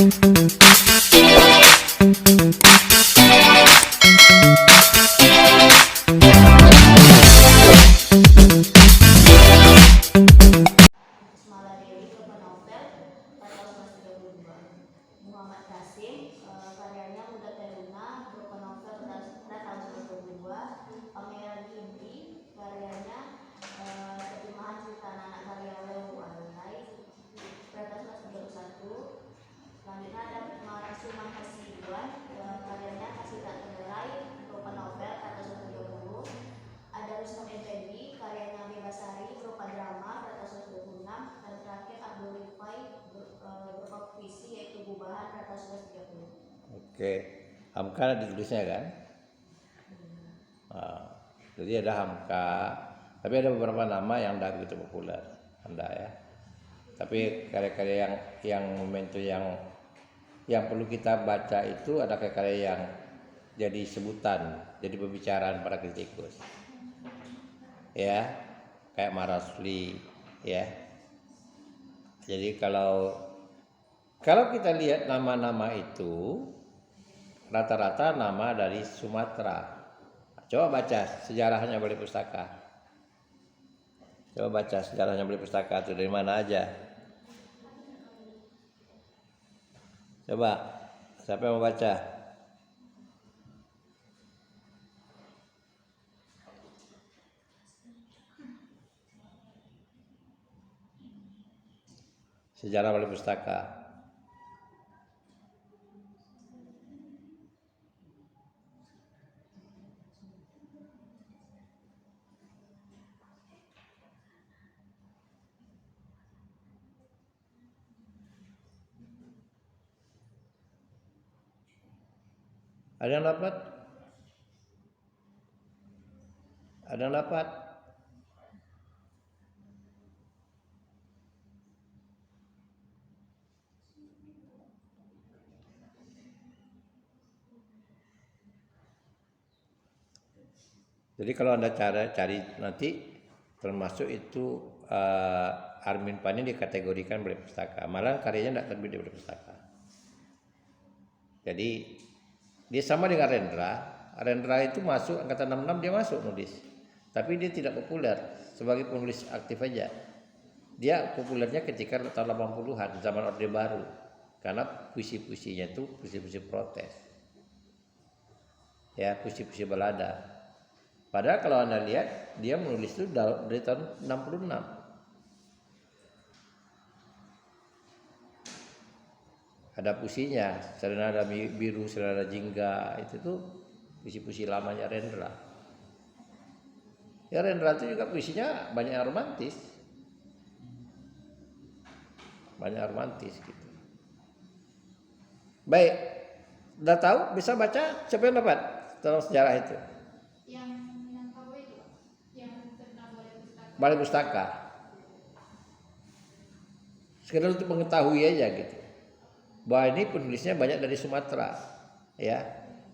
Dewi, novel pada tahun 1932. Muhammad Qasim, karyanya Muda Teruna, novel pada tahun 1922. Pangeran Hindri, karyanya terjemahan cerita anak karya Lewu Alai pada tahun 1931. Selanjutnya ada Marasuman Hasibuan, karyanya Kasih Tak Ternilai, novel pada tahun 1930. Ada Rustom Effendi, karyanya Bebasari, berupa drama pada tahun 1926. Dan terakhir Abdul Rifai, berupa puisi yaitu Gubahan pada tahun 1930. Oke, Hamka ditulisnya kan? Jadi ada Hamka, tapi ada beberapa nama yang tidak begitu populer, Anda ya. Tapi karya-karya yang momentum yang perlu kita baca itu ada karya-karya yang jadi sebutan, jadi pembicaraan para kritikus. Ya, kayak Marasli, ya. Jadi kalau kita lihat nama-nama itu rata-rata nama dari Sumatera. Coba baca sejarahnya Balai Pustaka. Coba baca sejarahnya Balai Pustaka itu dari mana aja. Coba, siapa yang mau baca? Sejarah Balai Pustaka. Ada yang dapat? Ada yang dapat? Jadi kalau Anda cari nanti termasuk itu Armin Pani dikategorikan Balai Pustaka. Malah karyanya tidak terbit di Balai Pustaka. Jadi dia sama dengan Rendra. Rendra itu masuk angkatan 66, dia masuk nulis. Tapi dia tidak populer sebagai penulis aktif aja. Dia populernya ketika tahun 80-an, zaman Orde Baru. Karena puisi-puisinya itu puisi-puisi protes. Ya, puisi-puisi balada. Padahal kalau Anda lihat, dia menulis itu dari tahun 66. Ada puisinya, Serenada Biru, Serenada Jingga, itu tuh puisi-puisi lamanya Rendra. Ya Rendra itu juga puisinya banyak yang romantis. Banyak romantis gitu. Baik, udah tahu bisa baca? Siapa yang dapat tentang sejarah itu? Yang apa itu? Yang tentang Balai Pustaka. Sekedar untuk mengetahui aja gitu. Bahwa ini penulisnya banyak dari Sumatera, ya,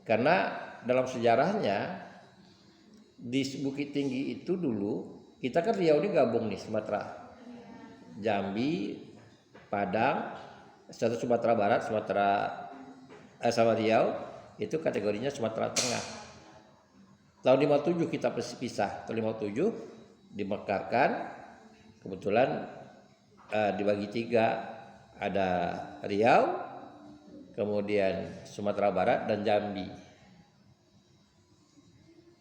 karena dalam sejarahnya di Bukit Tinggi itu dulu kita kan Riau ini gabung nih Sumatera, Jambi, Padang, satu Sumatera Barat, sama Riau itu kategorinya Sumatera Tengah. Tahun 57 kita pisah, tahun 57 dimekarkan, kebetulan dibagi tiga. Ada Riau, kemudian Sumatera Barat dan Jambi.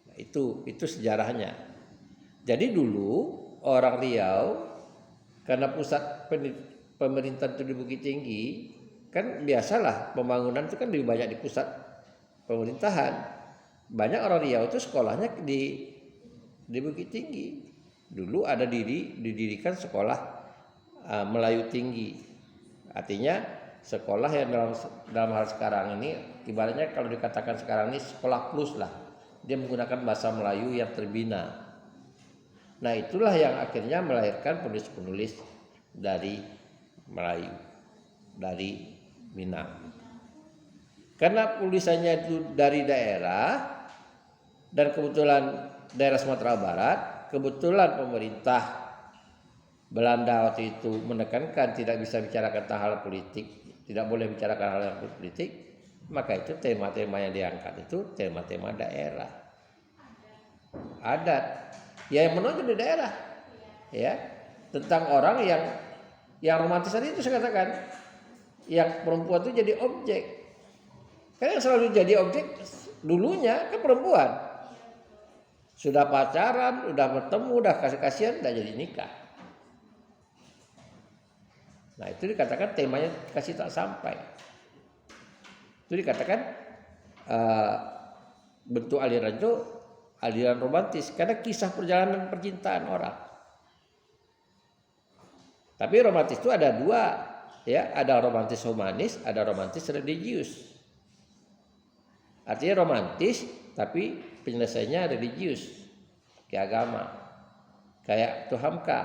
Nah, itu sejarahnya. Jadi dulu orang Riau karena pusat pemerintahan itu di Bukit Tinggi, kan biasalah pembangunan itu kan lebih banyak di pusat pemerintahan. Banyak orang Riau itu sekolahnya di Bukit Tinggi. Dulu ada didirikan sekolah Melayu Tinggi. Artinya sekolah yang dalam hal sekarang ini ibaratnya kalau dikatakan sekarang ini sekolah plus lah. Dia menggunakan bahasa Melayu yang terbina. Nah itulah yang akhirnya melahirkan penulis-penulis dari Melayu, dari Minang. Karena tulisannya itu dari daerah dan kebetulan daerah Sumatera Barat, kebetulan pemerintah Belanda waktu itu menekankan tidak bisa bicara tentang hal politik tidak boleh bicarakan hal yang politik, maka itu tema-tema yang diangkat itu tema-tema daerah, adat, ya yang menonjol di daerah, ya tentang orang yang romantis tadi itu saya katakan, yang perempuan itu jadi objek, karena yang selalu jadi objek dulunya kan perempuan, sudah pacaran, udah bertemu, udah kasih-kasihan, udah jadi nikah. Nah itu dikatakan temanya kasih tak sampai. Itu dikatakan bentuk aliran itu aliran romantis karena kisah perjalanan percintaan orang. Tapi romantis itu ada dua, ya, ada romantis humanis, ada romantis religius. Artinya romantis tapi penyelesaiannya religius, ke agama. Kayak Tuhamka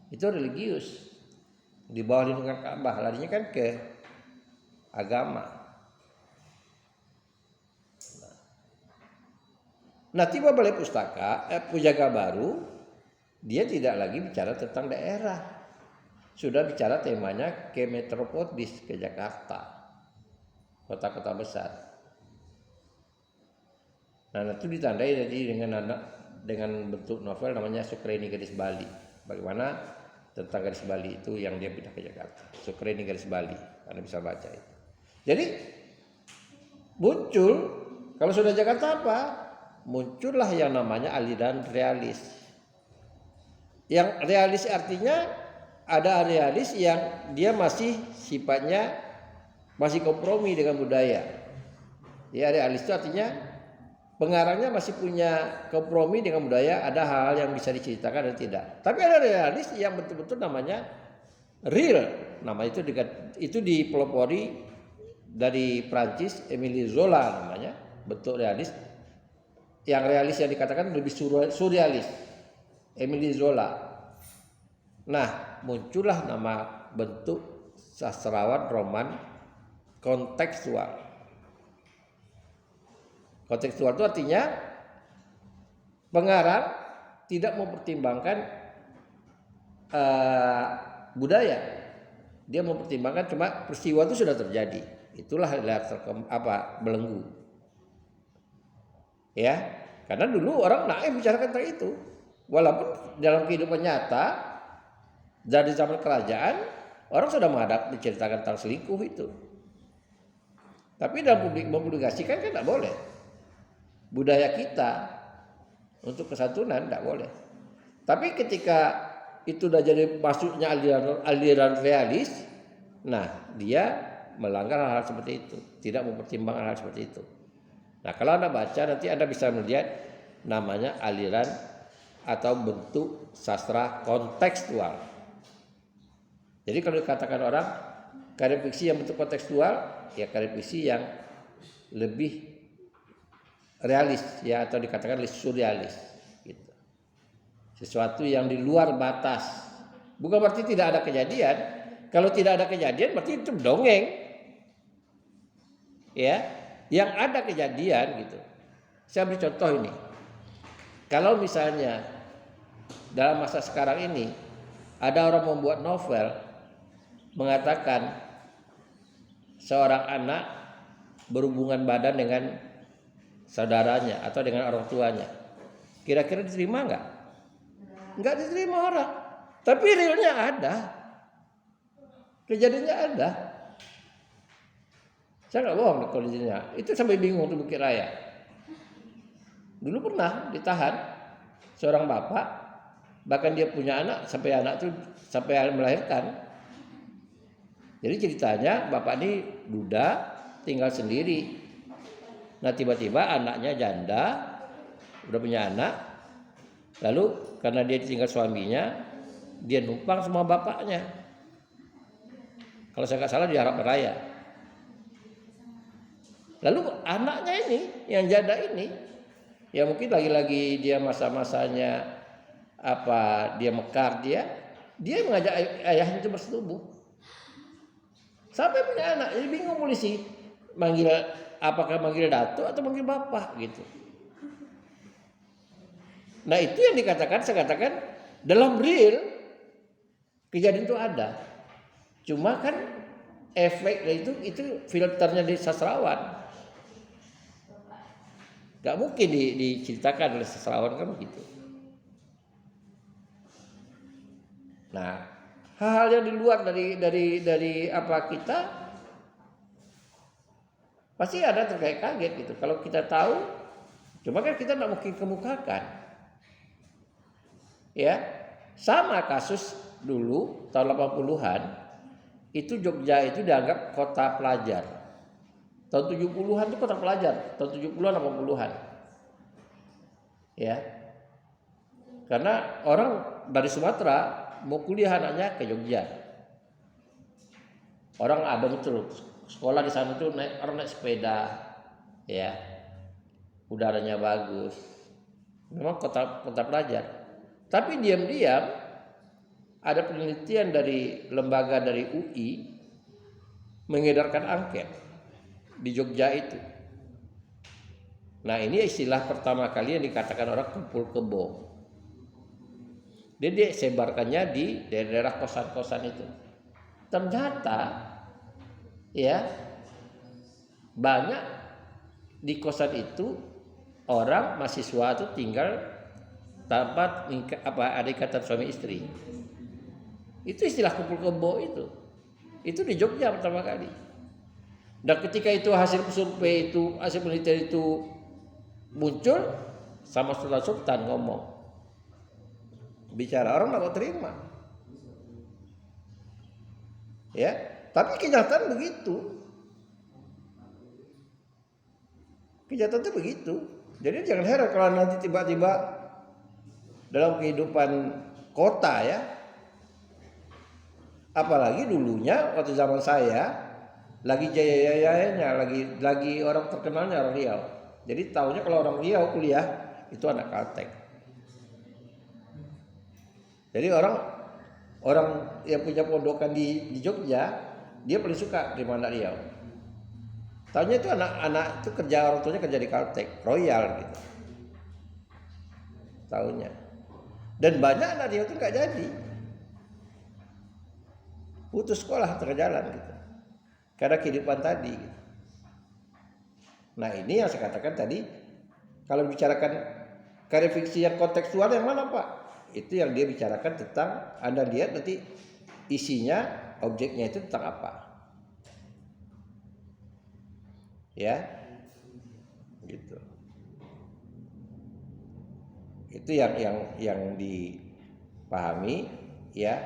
itu religius, di bawah lindungan Ka'bah, larinya kan ke agama. Nah tiba balai pustaka, Pujangga Baru, dia tidak lagi bicara tentang daerah, sudah bicara temanya ke metropolis, ke Jakarta, kota-kota besar. Nah itu ditandai jadi dengan bentuk novel namanya Sukreni Gadis Bali. Bagaimana tentang gadis Bali itu yang dia pindah ke Jakarta. Sukreni Gadis Bali, Anda bisa baca itu. Jadi muncul, kalau sudah Jakarta apa? Muncullah yang namanya aliran realis. Yang realis artinya ada realis yang dia masih sifatnya masih kompromi dengan budaya. Ya realis itu artinya pengarangnya masih punya kompromi dengan budaya, ada hal yang bisa diceritakan dan tidak. Tapi ada realis yang betul-betul namanya real. Nama itu dipelopori dari Prancis, Émile Zola namanya, bentuk realis. Yang realis yang dikatakan lebih surrealis, Émile Zola. Nah, muncullah nama bentuk sastrawan roman kontekstual. Kontekstual itu artinya pengarang tidak mempertimbangkan budaya, dia mempertimbangkan cuma peristiwa itu sudah terjadi. Itulah belenggu. Ya, karena dulu orang naif bicara tentang itu, walaupun dalam kehidupan nyata dari zaman kerajaan orang sudah menceritakan tentang selingkuh itu, tapi dalam mempublikasikan kan tidak boleh. Budaya kita untuk kesantunan tidak boleh. Tapi ketika itu sudah jadi masuknya aliran realis, nah dia melanggar hal-hal seperti itu, tidak mempertimbangkan hal seperti itu. Nah kalau Anda baca nanti Anda bisa melihat namanya aliran atau bentuk sastra kontekstual. Jadi kalau dikatakan orang karya fiksi yang bentuk kontekstual, ya karya fiksi yang lebih realis, ya, atau dikatakan surrealis gitu. Sesuatu yang di luar batas. Bukan berarti tidak ada kejadian. Kalau tidak ada kejadian berarti itu dongeng. Ya, yang ada kejadian gitu. Saya beri contoh ini. Kalau misalnya dalam masa sekarang ini ada orang membuat novel mengatakan seorang anak berhubungan badan dengan saudaranya atau dengan orang tuanya, kira-kira diterima nggak? Nggak diterima orang. Tapi realnya ada, kejadiannya ada. Saya nggak bohong kondisinya. Itu sampai bingung tuh Bukit Raya. Dulu pernah ditahan seorang bapak, bahkan dia punya anak sampai melahirkan. Jadi ceritanya bapak ini duda, tinggal sendiri. Nah tiba-tiba anaknya janda, udah punya anak, lalu karena dia ditinggal suaminya, dia numpang sama bapaknya. Kalau saya nggak salah di Harapan Raya. Lalu anaknya ini, yang janda ini, ya mungkin lagi-lagi dia masa-masanya dia mekar, dia mengajak ayahnya itu bersetubuh. Sampai punya anak, jadi bingung polisi apakah manggil datuk atau manggil bapak gitu. Nah itu yang saya katakan dalam real kejadian itu ada. Cuma kan efek itu filternya di sastrawan. Gak mungkin diceritakan oleh sastrawan kan begitu. Nah, hal-hal yang di luar dari apa kita pasti ada terkait kaget gitu. Kalau kita tahu, cuma kan kita nggak mungkin kemukakan. Ya, sama kasus dulu tahun 80-an itu Jogja itu dianggap kota pelajar. Tahun 70-an itu kota pelajar, tahun 70-an 80-an. Ya. Karena orang dari Sumatera mau kuliah anaknya ke Jogja. Orang ada betul sekolah di sana tuh orang naik sepeda, ya, udaranya bagus. Memang kota pelajar. Tapi diam-diam ada penelitian dari lembaga dari UI mengedarkan angket di Jogja itu. Nah, ini istilah pertama kali yang dikatakan orang kumpul kebo. Dia disebarkannya di daerah kosan-kosan itu. Ternyata ya banyak di kosan itu orang mahasiswa itu tinggal tanpa ada ikatan suami istri. Itu istilah kumpul kebo itu. Itu di Jogja pertama kali. Dan ketika itu hasil survei itu, hasil penelitian itu muncul, sama Sultan ngomong. Bicara orang nggak mau terima, ya. Tapi kenyataan begitu, kenyataan itu begitu. Jadi jangan heran kalau nanti tiba-tiba dalam kehidupan kota ya, apalagi dulunya waktu zaman saya lagi jaya-jayanya, lagi orang terkenalnya orang Riau. Jadi tahunya kalau orang Riau kuliah itu anak Caltech. Jadi orang yang punya pondokan di Jogja, dia paling suka di mana Riau. Tahunya itu anak-anak itu kerja, orang tuanya kerja di Caltech, Royal gitu. Tahunya. Dan banyak anak Riau itu nggak jadi, putus sekolah tengah jalan gitu, karena kehidupan tadi. Gitu. Nah ini yang saya katakan tadi, kalau bicarakan karya fiksi yang kontekstual yang mana Pak? Itu yang dia bicarakan tentang, Anda lihat nanti isinya, objeknya itu tentang apa. Ya. Gitu. Itu yang dipahami ya.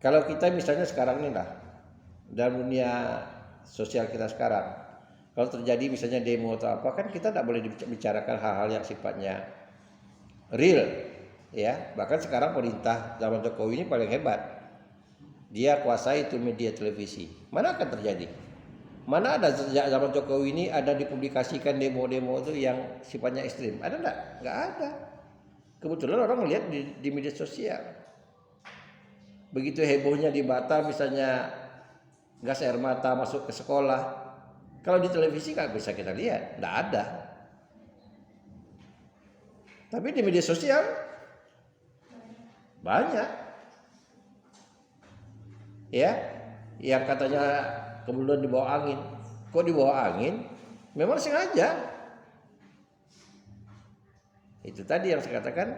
Kalau kita misalnya sekarang ini lah dalam dunia sosial kita sekarang, kalau terjadi misalnya demo atau apa, kan kita tidak boleh bicarakan hal-hal yang sifatnya real. Ya, bahkan sekarang pemerintah zaman Jokowi ini paling hebat. Dia kuasai itu media televisi. Mana akan terjadi? Mana ada sejak zaman Jokowi ini ada dipublikasikan demo-demo itu yang sifatnya ekstrim? Ada enggak? Enggak ada. Kebetulan orang melihat di media sosial. Begitu hebohnya di Batam misalnya gas air mata masuk ke sekolah. Kalau di televisi nggak bisa kita lihat, enggak ada. Tapi di media sosial banyak, ya, yang katanya kemudian dibawa angin. Kok dibawa angin? Memang sengaja. Itu tadi yang saya katakan,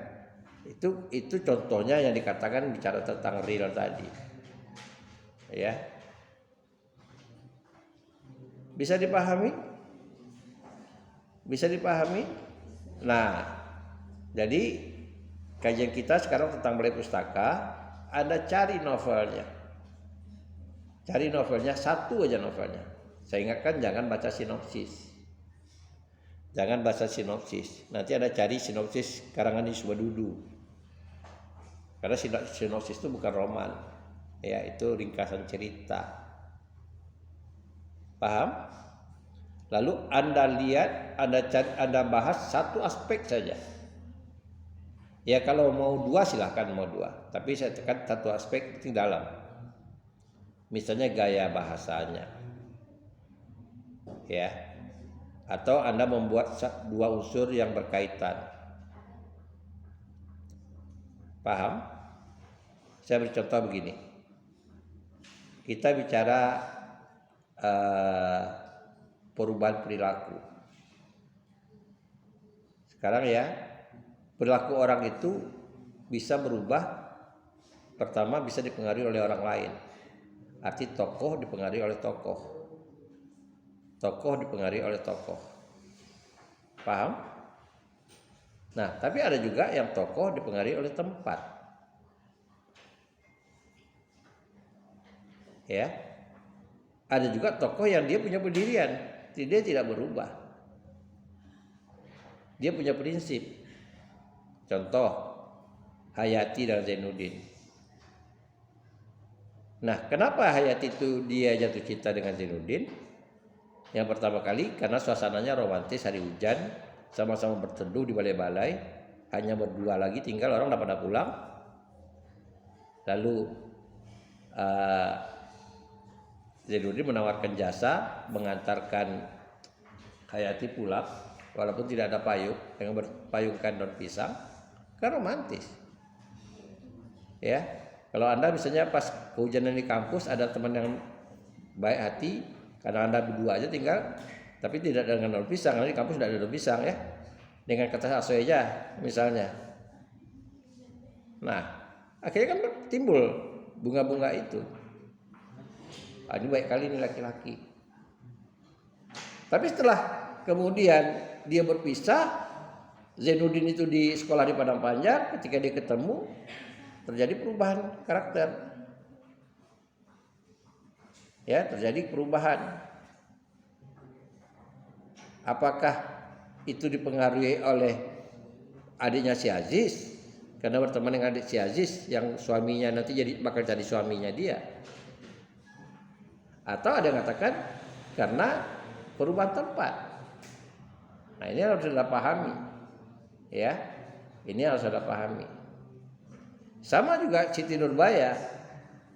itu contohnya yang dikatakan bicara tentang real tadi, ya. Bisa dipahami? Bisa dipahami? Nah, jadi kajian kita sekarang tentang balai pustaka, Anda cari novelnya. Cari novelnya, satu aja novelnya. Saya ingatkan jangan baca sinopsis. Jangan baca sinopsis. Nanti Anda cari sinopsis karangan Yusuf Wadudu. Karena sinopsis itu bukan roman. Ya, itu ringkasan cerita. Paham? Lalu Anda lihat, Anda bahas satu aspek saja. Ya kalau mau dua silahkan mau dua, tapi saya tekan satu aspek itu dalam. Misalnya gaya bahasanya, ya, atau Anda membuat dua unsur yang berkaitan. Paham? Saya beri contoh begini, kita bicara perubahan perilaku. Sekarang ya, perilaku orang itu bisa berubah. Pertama bisa dipengaruhi oleh orang lain. Arti tokoh dipengaruhi oleh tokoh. Tokoh dipengaruhi oleh tokoh. Paham? Nah, tapi ada juga yang tokoh dipengaruhi oleh tempat. Ya. Ada juga tokoh yang dia punya pendirian, dia tidak berubah. Dia punya prinsip. Contoh Hayati dan Zainuddin. Nah, kenapa Hayati itu dia jatuh cinta dengan Zainuddin? Yang pertama kali karena suasananya romantis, hari hujan, sama-sama berteduh di balai-balai, hanya berdua lagi, tinggal orang udah pada pulang. Lalu Zainuddin menawarkan jasa mengantarkan Hayati pulang, walaupun tidak ada payung, dengan berpayungkan daun pisang, kan romantis. Ya, kalau Anda misalnya pas kehujanan di kampus ada teman yang baik hati, karena Anda berdua aja tinggal, tapi tidak dengan daun pisang, karena di kampus tidak ada daun pisang ya, dengan kertas asoy aja misalnya. Nah, akhirnya kan timbul bunga-bunga itu. Ini baik kali ini laki-laki. Tapi setelah kemudian dia berpisah, Zainuddin itu di sekolah di Padang Panjang, ketika dia ketemu terjadi perubahan karakter. Ya, terjadi perubahan. Apakah itu dipengaruhi oleh adiknya si Aziz? Karena berteman dengan adik si Aziz yang suaminya nanti bakal jadi suaminya dia. Atau ada yang mengatakan karena perubahan tempat. Nah, ini harus Anda pahami. Ya. Ini harus Anda pahami. Sama juga Siti Nurbaya,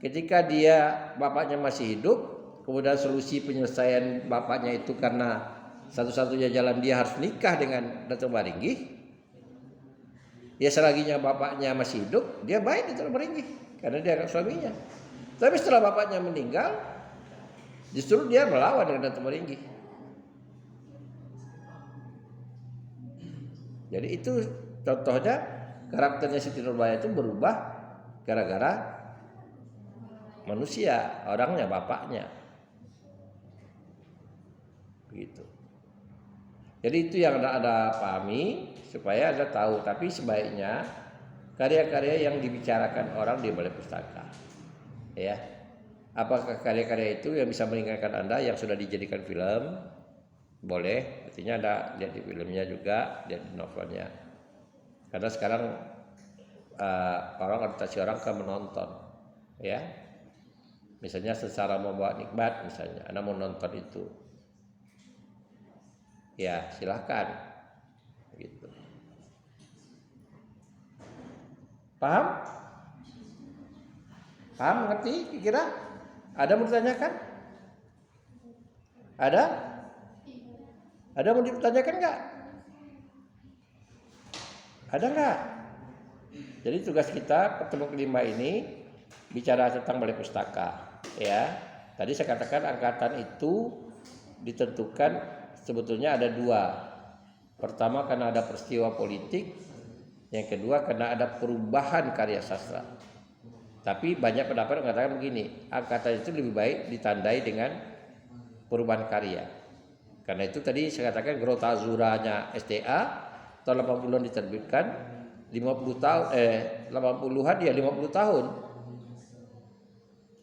ketika dia bapaknya masih hidup, kemudian solusi penyelesaian bapaknya itu karena satu-satunya jalan dia harus nikah dengan Datuk Maringgih. Ya selaginya bapaknya masih hidup, dia baik di Datuk Maringgih karena dia anak suaminya. Tapi setelah bapaknya meninggal, justru dia melawan dengan Datuk Maringgih. Jadi itu contohnya. Karakternya Siti Nurbaya itu berubah gara-gara manusia, orangnya, bapaknya. Begitu. Jadi itu yang Anda pahami supaya Anda tahu. Tapi sebaiknya karya-karya yang dibicarakan orang di balai pustaka. Ya. Apakah karya-karya itu yang bisa mengingatkan Anda yang sudah dijadikan film? Boleh. Artinya Anda lihat di filmnya juga, lihat di novelnya. Karena sekarang orientasi orang ke menonton, ya. Misalnya secara membawa nikmat, misalnya Anda mau nonton itu, ya silahkan, gitu. Paham? Paham? Ngerti? Kira? Ada mau ditanyakan? Ada? Ada mau ditanyakan nggak? Ada nggak? Jadi tugas kita pertemuan kelima ini bicara tentang balai pustaka. Ya, tadi saya katakan angkatan itu ditentukan sebetulnya ada dua. Pertama karena ada peristiwa politik, yang kedua karena ada perubahan karya sastra. Tapi banyak pendapat mengatakan begini, angkatan itu lebih baik ditandai dengan perubahan karya. Karena itu tadi saya katakan Grota Azuranya STA tahun 80-an diterbitkan, 50 tahun 80-an ya 50 tahun.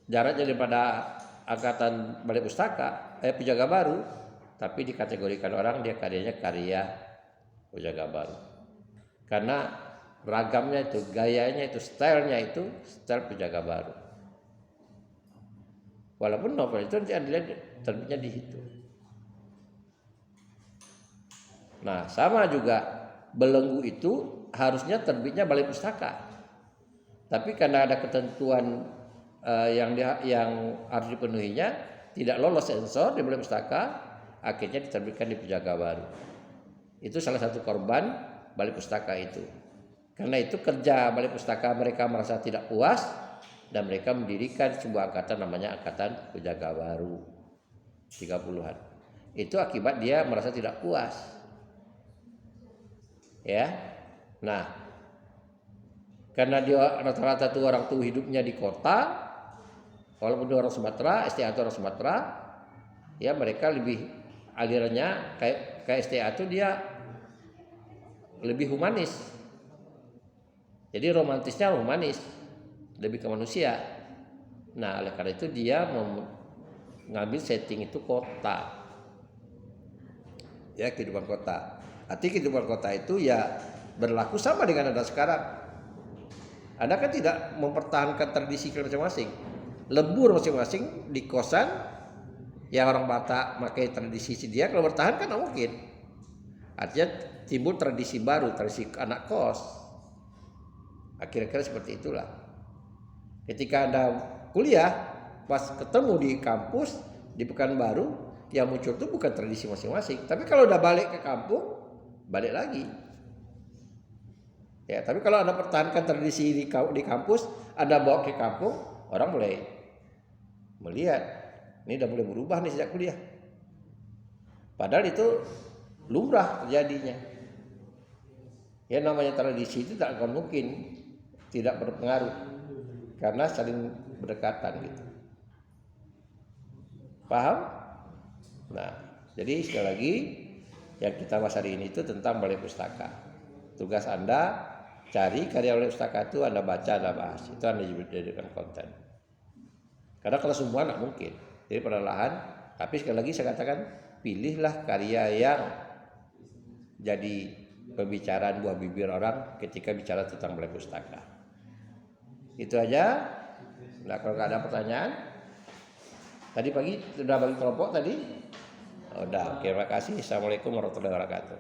Jaraknya daripada angkatan balai pustaka Pujangga Baru, tapi dikategorikan orang dia karyanya karya Pujangga Baru. Karena ragamnya itu, gayanya itu, stylenya itu style Pujangga Baru. Walaupun novel itu nanti Anda lihat terbitnya di situ. Nah, sama juga Belenggu itu harusnya terbitnya balai pustaka. Tapi karena ada ketentuan yang harus dipenuhinya, tidak lolos sensor di balai pustaka, akhirnya diterbitkan di Pujangga Baru. Itu salah satu korban balai pustaka itu. Karena itu kerja balai pustaka mereka merasa tidak puas, dan mereka mendirikan sebuah angkatan namanya Angkatan Penjaga Baru 30-an. Itu akibat dia merasa tidak puas. Ya. Nah, karena dia rata-rata tuh orang tuh hidupnya di kota, walaupun dia orang Sumatera, STA itu orang Sumatera, ya mereka lebih alirannya kayak STA itu dia lebih humanis. Jadi romantisnya humanis, lebih ke manusia. Nah, oleh karena itu dia mengambil setting itu kota. Ya, kehidupan kota. Arti kehidupan kota itu ya berlaku sama dengan Anda sekarang. Anda kan tidak mempertahankan tradisi masing-masing. Lembur masing-masing di kosan, ya orang Batak pakai tradisi dia, kalau bertahan kan nggak mungkin. Artinya timbul tradisi baru, tradisi anak kos. Kira-kira seperti itulah. Ketika Anda kuliah, pas ketemu di kampus, di Pekanbaru, yang muncul itu bukan tradisi masing-masing. Tapi kalau udah balik ke kampung, balik lagi. Ya, tapi kalau Anda pertahankan tradisi di kampus, Anda bawa ke kampung, orang mulai melihat, ini udah mulai berubah nih sejak kuliah. Padahal itu lumrah terjadinya. Ya, namanya tradisi itu tak akan mungkin tidak berpengaruh karena saling berdekatan gitu. Paham? Nah, jadi sekali lagi yang kita bahas hari ini itu tentang balai pustaka. Tugas Anda cari karya balai pustaka itu, Anda baca, Anda bahas. Itu Anda jadikan konten. Karena kalau semua nggak mungkin. Jadi perlahan, tapi sekali lagi saya katakan pilihlah karya yang jadi pembicaraan buah bibir orang ketika bicara tentang balai pustaka. Itu aja. Nah, kalau nggak ada pertanyaan, tadi pagi sudah bagi kelompok tadi. Udah, terima kasih. Assalamualaikum warahmatullahi wabarakatuh.